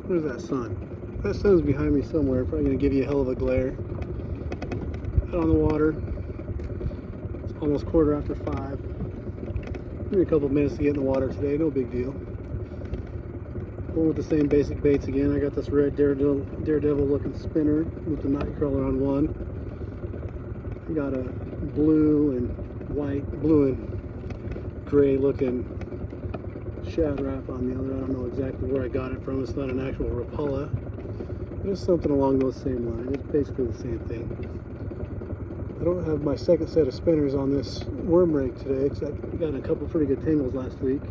Where's that sun? That sun's behind me somewhere. Probably gonna give you a hell of a glare. Out on the water. It's almost 5:15. Give me a couple minutes to get in the water today. No big deal. Going with the same basic baits again. I got this red daredevil looking spinner with the night crawler on one. I got a blue and gray looking shad wrap on the other. I don't know exactly where I got it from. It's not an actual Rapala. It's something along those same lines. It's basically the same thing. I don't have my second set of spinners on this worm rig today because I got a couple pretty good tangles last week.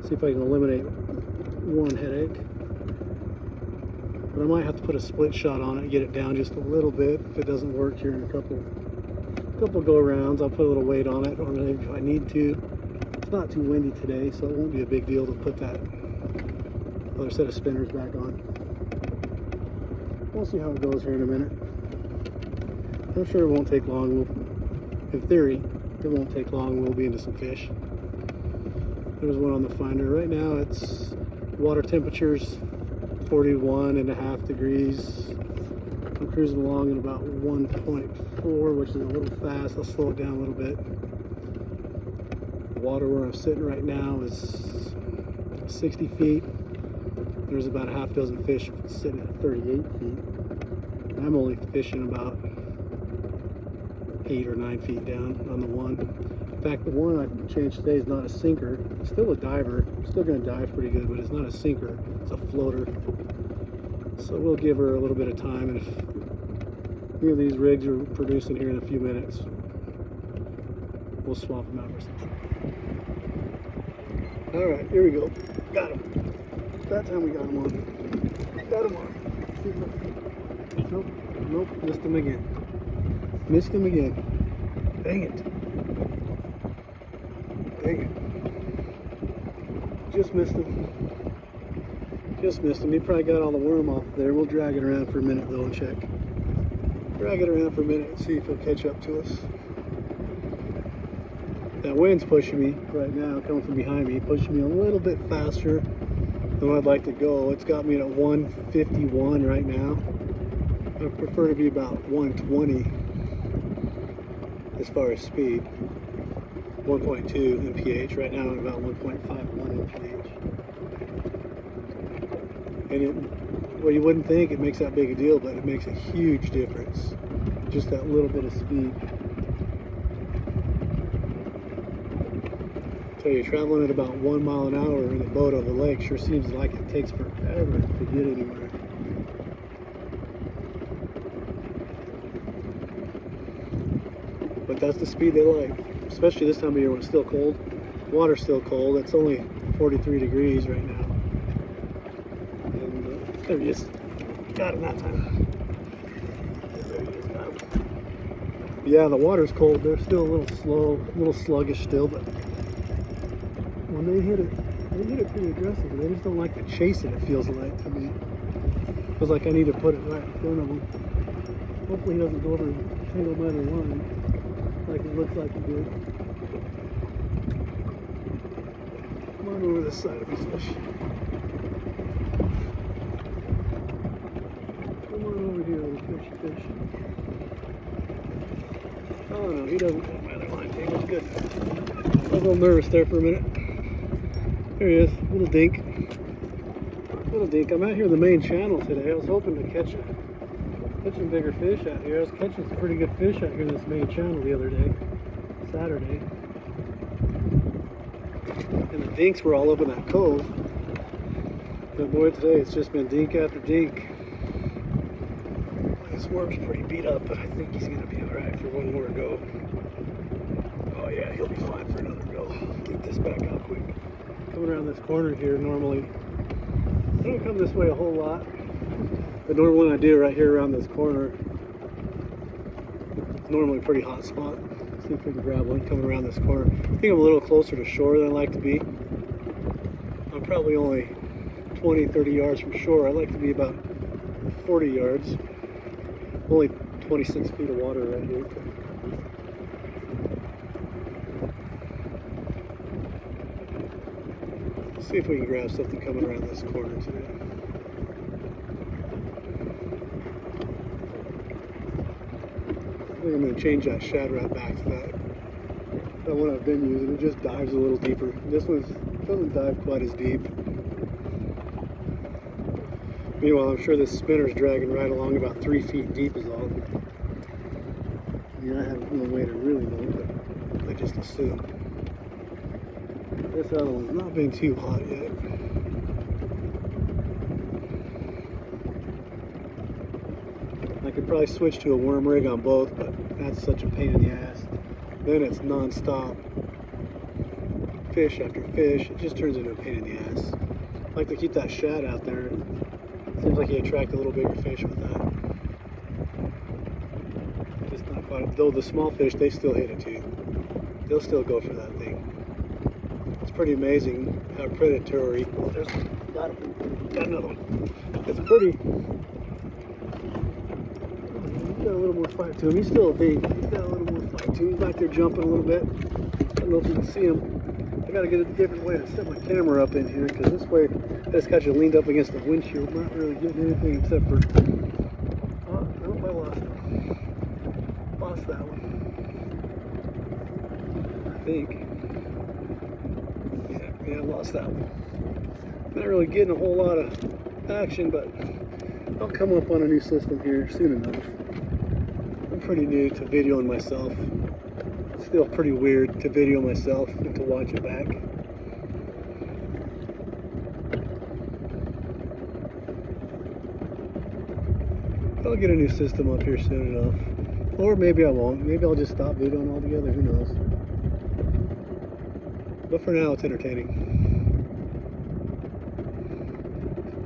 See if I can eliminate one headache. But I might have to put a split shot on it and get it down just a little bit. If it doesn't work here in a couple go rounds, I'll put a little weight on it, or maybe if I need to. It's not too windy today, so it won't be a big deal to put that other set of spinners back on. We'll see how it goes here in a minute. I'm sure it won't take long. In theory, it won't take long. We'll be into some fish. There's one on the finder. Right now, it's water temperature's 41.5 degrees. I'm cruising along at about 1.4, which is a little fast. I'll slow it down a little bit. The water where I'm sitting right now is 60 feet. There's about a half dozen fish sitting at 38 feet. I'm only fishing about 8 or 9 feet down on the one. In fact, the one I changed today is not a sinker. It's still a diver. It's still going to dive pretty good, but it's not a sinker. It's a floater. So we'll give her a little bit of time, and if any of these rigs are producing here in a few minutes, we'll swap them out for something. All right, here we go. Got him. That time we got him on. Got him on. Nope, missed him again. Missed him again. Dang it. Just missed him. He probably got all the worm off there. We'll drag it around for a minute though and check. Drag it around for a minute and see if he'll catch up to us. That wind's pushing me right now, coming from behind me, pushing me a little bit faster than I'd like to go. It's got me at 151 right now. I prefer to be about 120 as far as speed. 1.2 mph. Right now I'm about 1.51 mph. And well, you wouldn't think it makes that big a deal, but it makes a huge difference. Just that little bit of speed. So you're traveling at about 1 mile an hour in a boat on the lake. Sure seems like it takes forever to get anywhere. But that's the speed they like, especially this time of year when it's still cold. Water's still cold. It's only 43 degrees right now. And there he is. Got him that time. There he is. Got him. Yeah, the water's cold. They're still a little slow, a little sluggish still, but when they hit it pretty aggressively. They just don't like to chase it, it feels like to me. It feels like I need to put it right in front of him. Hopefully he doesn't go over and tangle by the line like it looks like he did. Come on over this side of me, fish. Come on over here, little fish. Oh no, he doesn't have my other line tangled. Good. I was a little nervous there for a minute. There he is, little dink. Little dink. I'm out here in the main channel today. I was hoping to catch some bigger fish out here. I was catching some pretty good fish out here in this main channel the other day, Saturday. And the dinks were all up in that cove. But boy, today it's just been dink after dink. This worm's pretty beat up, but I think he's gonna be alright for one more go. Oh yeah, he'll be fine for another go. Get this back out quick. Coming around this corner here, normally I don't come this way a whole lot, but normally when I do right here around this corner, it's normally a pretty hot spot. Let's see if we can grab one coming around this corner. I think I'm a little closer to shore than I like to be. I'm probably only 20-30 yards from shore. I like to be about 40 yards. Only 26 feet of water right here. See if we can grab something coming around this corner today. think I'm going to change that shad wrap back to that one I've been using. It just dives a little deeper. This one doesn't dive quite as deep. Meanwhile, I'm sure this spinner's dragging right along about 3 feet deep is all. I mean, I have no way to really know, but I just assume. This other one's not been too hot yet. I could probably switch to a worm rig on both, but that's such a pain in the ass. Then it's non-stop. Fish after fish. It just turns into a pain in the ass. I like to keep that shad out there. Seems like you attract a little bigger fish with that. Just not quite. Though the small fish, they still hit it too. They'll still go for that thing. It's pretty amazing how predatory. Oh, there's got another one. It's pretty. He's got a little more fight to him. He's still a big. He's got a little more fight to him. He's back there jumping a little bit. I don't know if you can see him. I gotta get a different way to set my camera up in here, because this way I just got you leaned up against the windshield. I'm not really getting anything except for. Oh, I hope I lost it. Lost that one. I think. Yeah, I lost that one. Not really getting a whole lot of action, but I'll come up on a new system here soon enough. I'm pretty new to videoing myself. It's still pretty weird to video myself and to watch it back. I'll get a new system up here soon enough. Or maybe I won't. Maybe I'll just stop videoing altogether. Who knows? But for now, it's entertaining.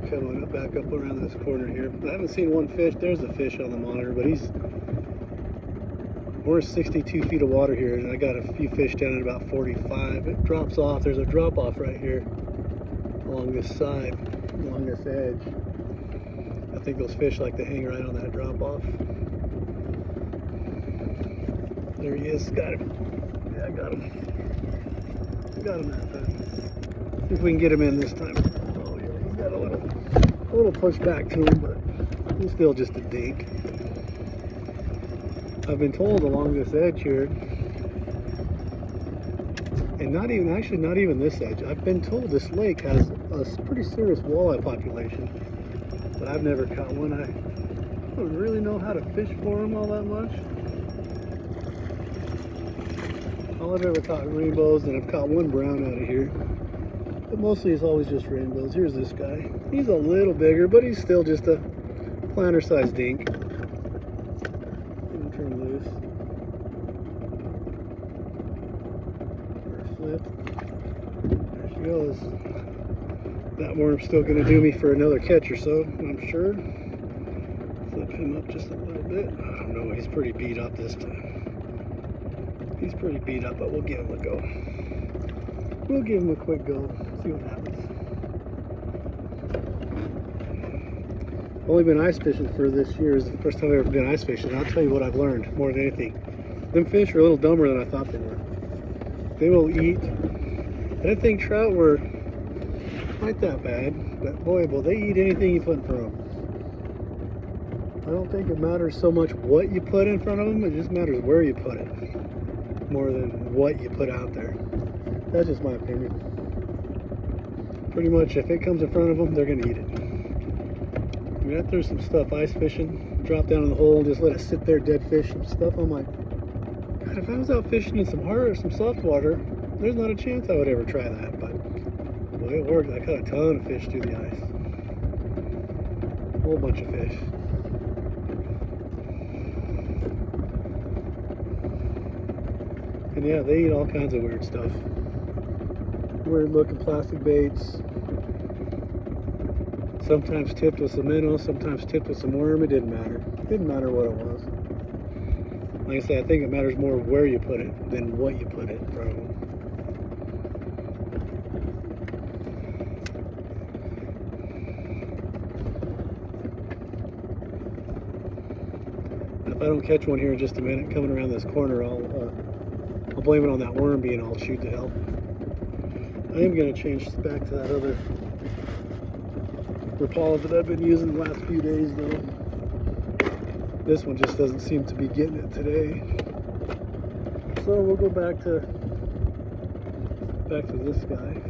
Coming up back up around this corner here. I haven't seen one fish. There's a fish on the monitor, but we're 62 feet of water here, and I got a few fish down at about 45. It drops off. There's a drop off right here along this side, along this edge. I think those fish like to hang right on that drop off. There he is. Got him. Yeah, I got him. Got him that time. See if we can get him in this time. Oh yeah, he's got a little push back to him, but he's still just a dink. I've been told along this edge here, and not even this edge. I've been told this lake has a pretty serious walleye population, but I've never caught one. I don't really know how to fish for them all that much. All I've ever caught rainbows, and I've caught one brown out of here. But mostly it's always just rainbows. Here's this guy. He's a little bigger, but he's still just a planter-sized dink. Get him turned loose. Flip. There she goes. That worm's still going to do me for another catch or so, I'm sure. Flip him up just a little bit. I don't know. He's pretty beat up this time. He's pretty beat up, but we'll give him a go. We'll give him a quick go, see what happens. Only been ice fishing for this year. It's the first time I've ever been ice fishing. I'll tell you what I've learned more than anything. Them fish are a little dumber than I thought they were. They will eat. I didn't think trout were quite that bad, but boy, will they eat anything you put in front of them. I don't think it matters so much what you put in front of them, it just matters where you put it, more than what you put out there. That's just my opinion. Pretty much, if it comes in front of them, they're going to eat it. I mean, I threw some stuff ice fishing, dropped down in the hole, and just let it sit there, dead fish and stuff. I'm like, God, if I was out fishing in some hard or some soft water, there's not a chance I would ever try that. But well, it worked. I caught a ton of fish through the ice. A whole bunch of fish. And yeah, they eat all kinds of weird stuff. Weird looking plastic baits. Sometimes tipped with some minnow, sometimes tipped with some worm. It didn't matter. It didn't matter what it was. Like I said, I think it matters more where you put it than what you put it in front of them. If I don't catch one here in just a minute, coming around this corner, I'll blame it on that worm being all chewed to hell. I am going to change back to that other Rapala that I've been using the last few days, though. This one just doesn't seem to be getting it today. So we'll go back to this guy.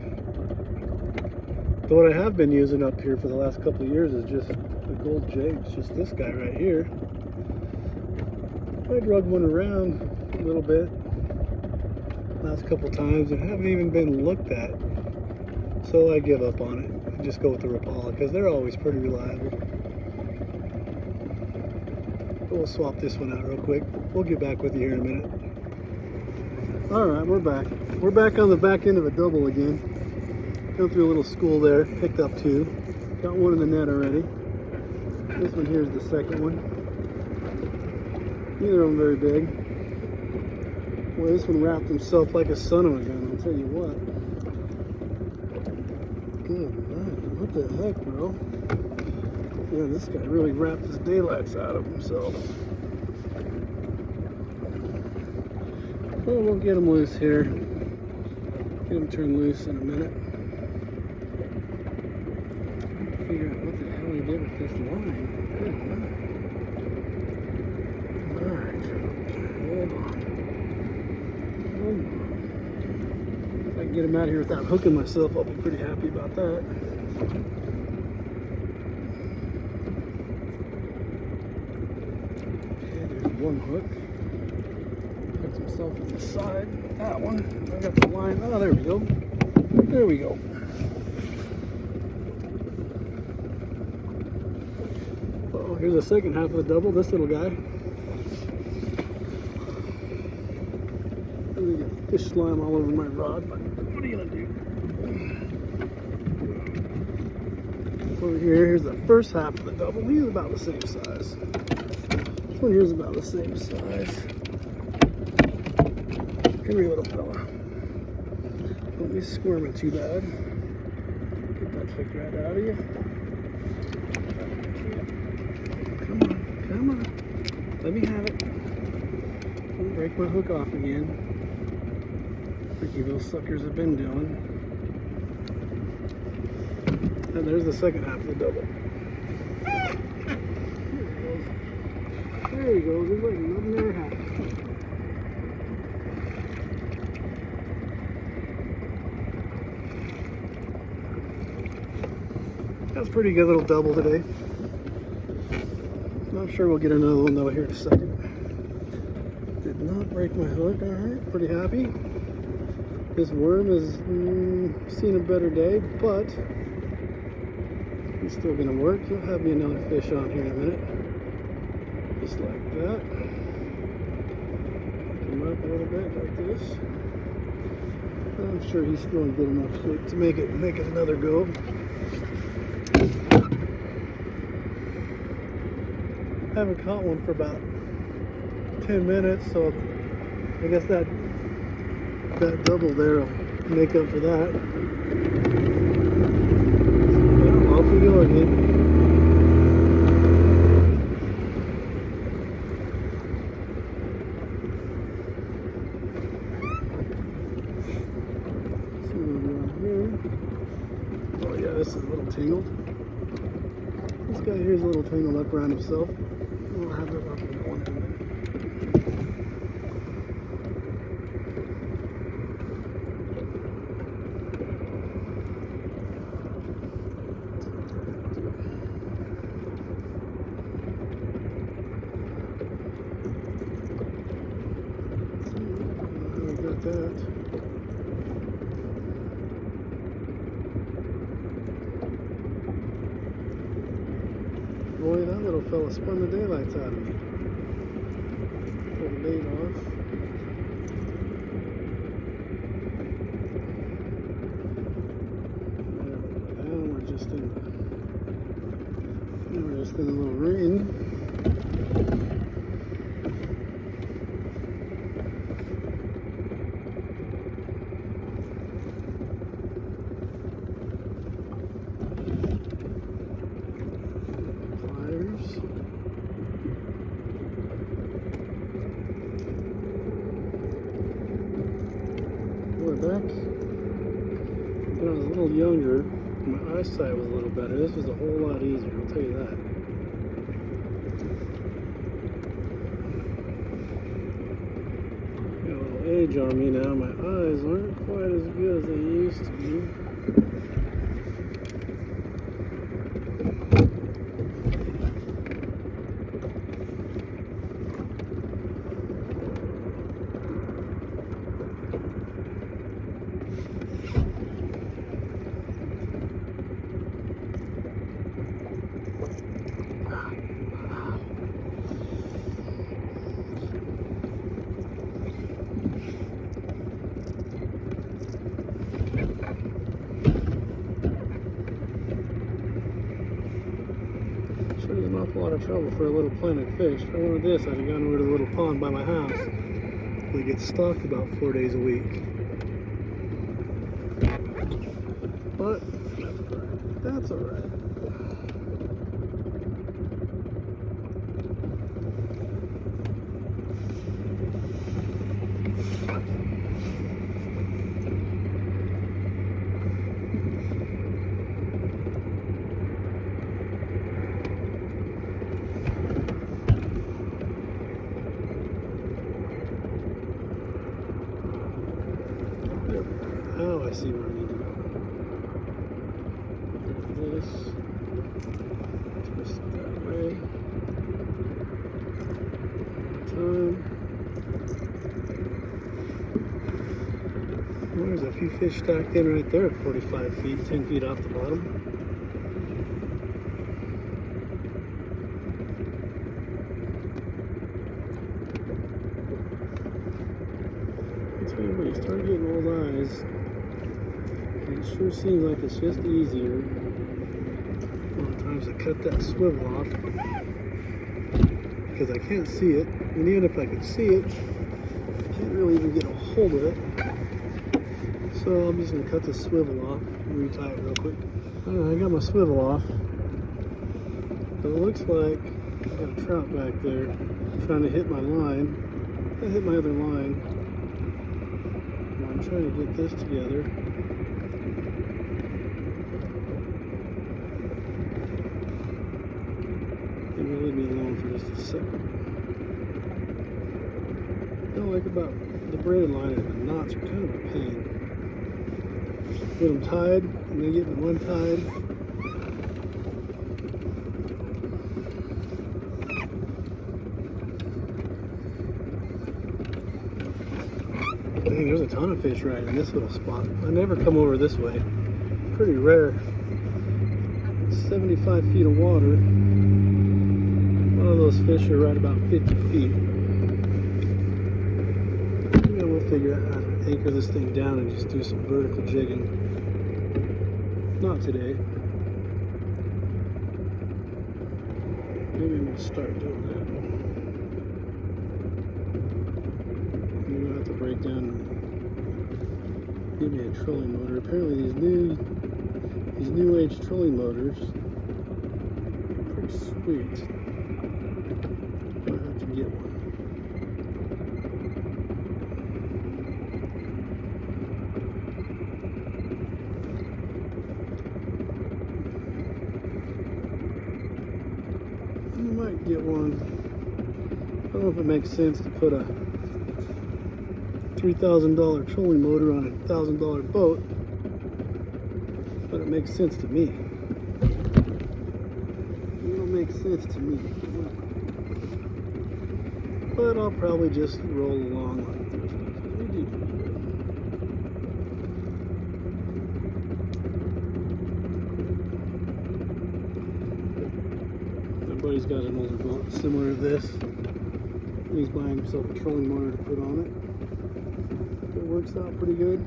So what I have been using up here for the last couple of years is just the gold jakes, just this guy right here. I drug one around a little bit last couple times and haven't even been looked at. So I give up on it and just go with the Rapala because they're always pretty reliable. But we'll swap this one out real quick. We'll get back with you here in a minute. Alright, we're back. We're back on the back end of a double again. Come through a little school there, picked up two. Got one in the net already. This one here is the second one. Neither of them very big. Boy, this one wrapped himself like a son of a gun, I'll tell you what. Good night. What the heck, bro? Yeah, this guy really wrapped his daylights out of himself. Well, we'll get him loose here. Get him turned loose in a minute. Figure out what the hell he did with this line. Good night. Alright, hold on. If I can get him out of here without hooking myself, I'll be pretty happy about that. Okay, there's one hook. Puts himself to the side. That one. I got the line. Oh, there we go. There we go. Oh, here's the second half of the double. This little guy. I'm gonna get fish slime all over my rod, but what are you gonna do? Over here, here's the first half of the double. He's about the same size. This one here's about the same size. Come here, little fella. Don't be squirming too bad. Get that hook right out of you. Come on, come on. Let me have it. Don't break my hook off again. Like you little suckers have been doing. And there's the second half of the double. There he goes. There's like nothing ever happened. That's a pretty good little double today. I'm sure we'll get another one though here in a second. Did not break my hook. Alright, pretty happy. This worm has seen a better day, but it's still gonna work. You'll have me another fish on here in a minute. Just like that. Come up a little bit like this. I'm sure he's still in good enough shape to make it another go. I haven't caught one for about 10 minutes, so I guess that double there will make up for that. Well, off we go again. Oh yeah, this is a little tangled. This guy here is a little tangled up around himself. We'll have it up in one minute. We got that. Boy, that little fella spun the daylights out of me. Pull the bait off. Now we're just in a little ring. Back when I was a little younger, my eyesight was a little better. This was a whole lot easier, I'll tell you that. age on me now. My eyes aren't quite as good as they used to be. Sure is an awful lot of trouble for a little planet fish. If I wanted this, I'd have gone over to the little pond by my house. They get stocked about 4 days a week. But that's alright. Now I see where I need to go. This. Twist it that way. Time. Well, there's a few fish stacked in right there at 45 feet, 10 feet off the bottom. I tell you what, you start getting old eyes. It sure seems like it's just easier a lot of times to cut that swivel off because I can't see it, and even if I could see it, I can't really even get a hold of it. So I'm just going to cut the swivel off and retie it real quick. Alright, I got my swivel off. But it looks like I got a trout back there trying to hit my line. I hit my other line. And I'm trying to get this together. Maybe leave me alone for just a second. What I like about the braided line is the knots are kind of a pain. Get them tied, and then get them untied. Dang, there's a ton of fish right in this little spot. I never come over this way. Pretty rare. 75 feet of water. One of those fish are right about 50 feet. Maybe we'll figure out how to anchor this thing down and just do some vertical jigging. Not today. Maybe I'm going to start doing that. I'm going to have to break down and give me a trolling motor. Apparently these new age trolling motors are pretty sweet. I'll have to get one. You might get one. I don't know if it makes sense to put a $3,000 trolling motor on a $1,000 boat, but it makes sense to me. It'll make sense to me. But I'll probably just roll along like this. We do pretty good. My buddy's got an older boat similar to this. He's buying himself a trolling motor to put on it. If it works out pretty good,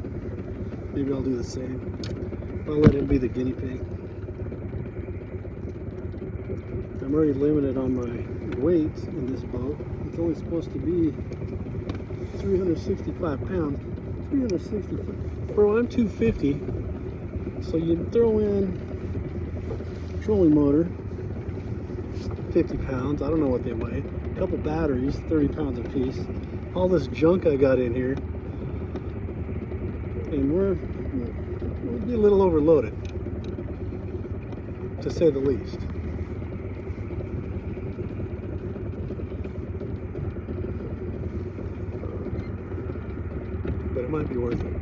maybe I'll do the same. I'll let him be the guinea pig. I'm already limited on my weight in this boat. It's only supposed to be 365 pounds. 365. Bro, I'm 250. So you throw in trolling motor, 50 pounds. I don't know what they weigh. A couple batteries, 30 pounds a piece. All this junk I got in here. And we'll be a little overloaded, to say the least. might be worth it.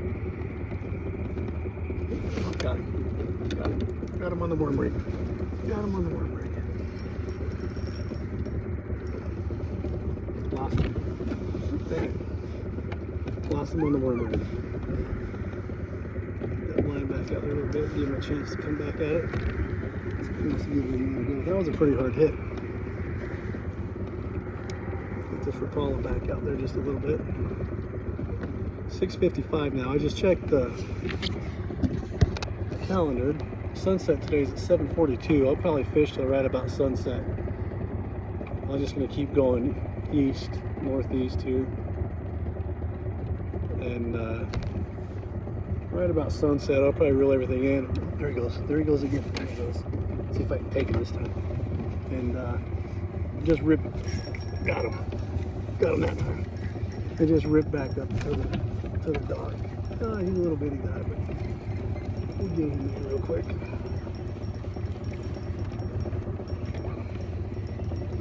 Got him. Got him. Got him on the worm rig. Got him on the worm rig. Lost him. Dang it. Lost him on the worm rig. Get that line back out there a little bit, give him a chance to come back at it. That was a pretty hard hit. Get this Rapala back out there just a little bit. 6:55 now. I just checked the calendar. Sunset today is at 7:42. I'll probably fish till right about sunset. I'm just going to keep going east, northeast here. And right about sunset, I'll probably reel everything in. There he goes. There he goes again. There he goes. Let's see if I can take it this time. And just rip. Got him. Got him that time. And just rip back up to the dock. He's a little bitty guy, but we'll get him in real quick.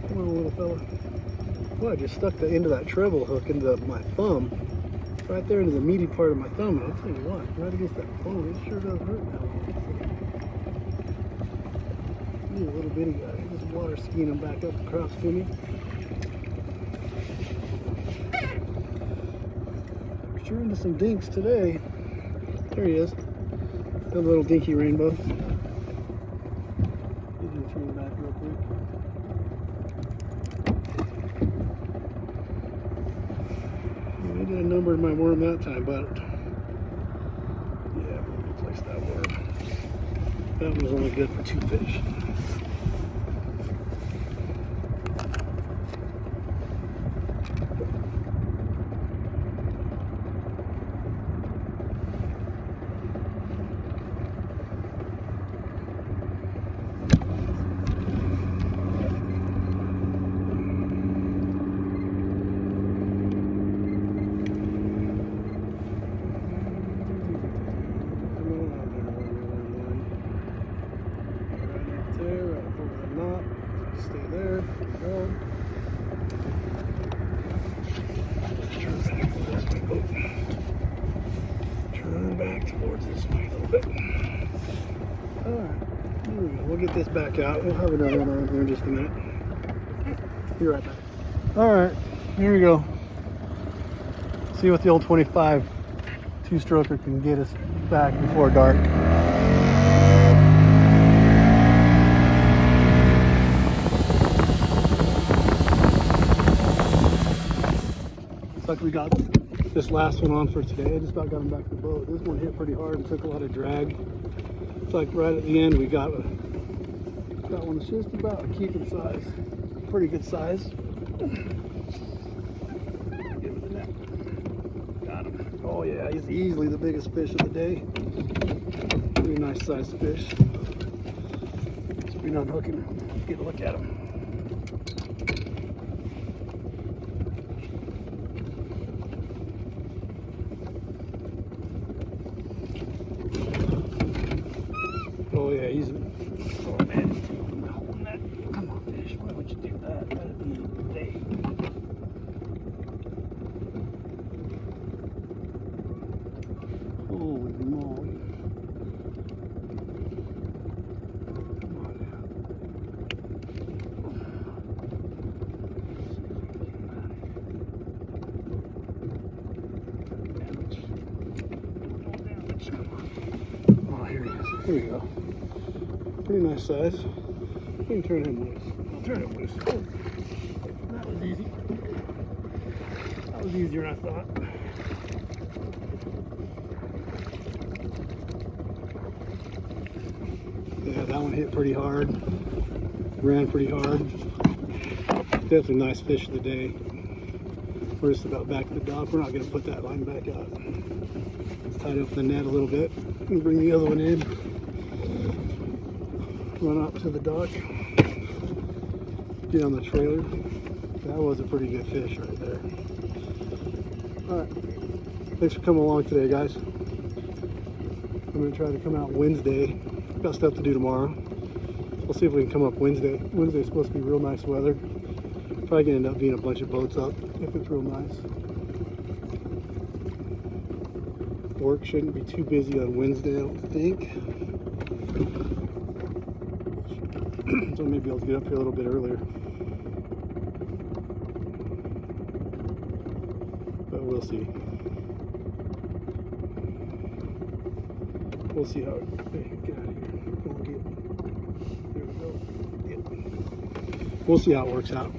Come on, little fella. Well, I just stuck the end of that treble hook into my thumb. Right there into the meaty part of my thumb. And I'll tell you what, right against that bone, it sure does hurt now. He's a little bitty guy. Just water skiing him back up across to me. Sure into some dinks today. There he is. That little dinky rainbow. Get him through the back real quick. I did a number in my worm that time, but yeah, we'll replace that worm. That one was only good for 2 fish. Stay there. Go. Turn back towards this way a little bit. Alright, here we go. We'll get this back out. We'll have another one on here in just a minute. Be right back. Alright, here we go. See what the old 25 two-stroker can get us back before dark. Like we got this last one on for today. I just about got him back to the boat. This one hit pretty hard and took a lot of drag. It's like right at the end we got one that's just about a keeping size. Pretty good size. Give it the net. Got him. Oh yeah, he's easily the biggest fish of the day. Pretty nice sized fish. Just unhook him. Get a look at him. Oh yeah, he's. Oh man, he's holding that. Come on, fish. Why would you do that? That'd be a day. Holy moly! Come on now. Oh, here he is. Here we go. Pretty nice size. We can turn him loose. I'll turn him loose. Oh, that was easy. That was easier than I thought. Yeah, that one hit pretty hard. Ran pretty hard. Definitely nice fish of the day. We're just about back to the dock. We're not going to put that line back out. Let's tidy up the net a little bit. And bring the other one in. Run up to the dock. Get on the trailer. That was a pretty good fish right there. Alright. Thanks for coming along today, guys. I'm going to try to come out Wednesday. Got stuff to do tomorrow. We'll see if we can come up Wednesday. Wednesday's supposed to be real nice weather. Probably going to end up being a bunch of boats up if it's real nice. Work shouldn't be too busy on Wednesday, I don't think. So maybe I'll get up here a little bit earlier. But we'll see. We'll see how it, get out of here. There we go. Yep. We'll see how it works out.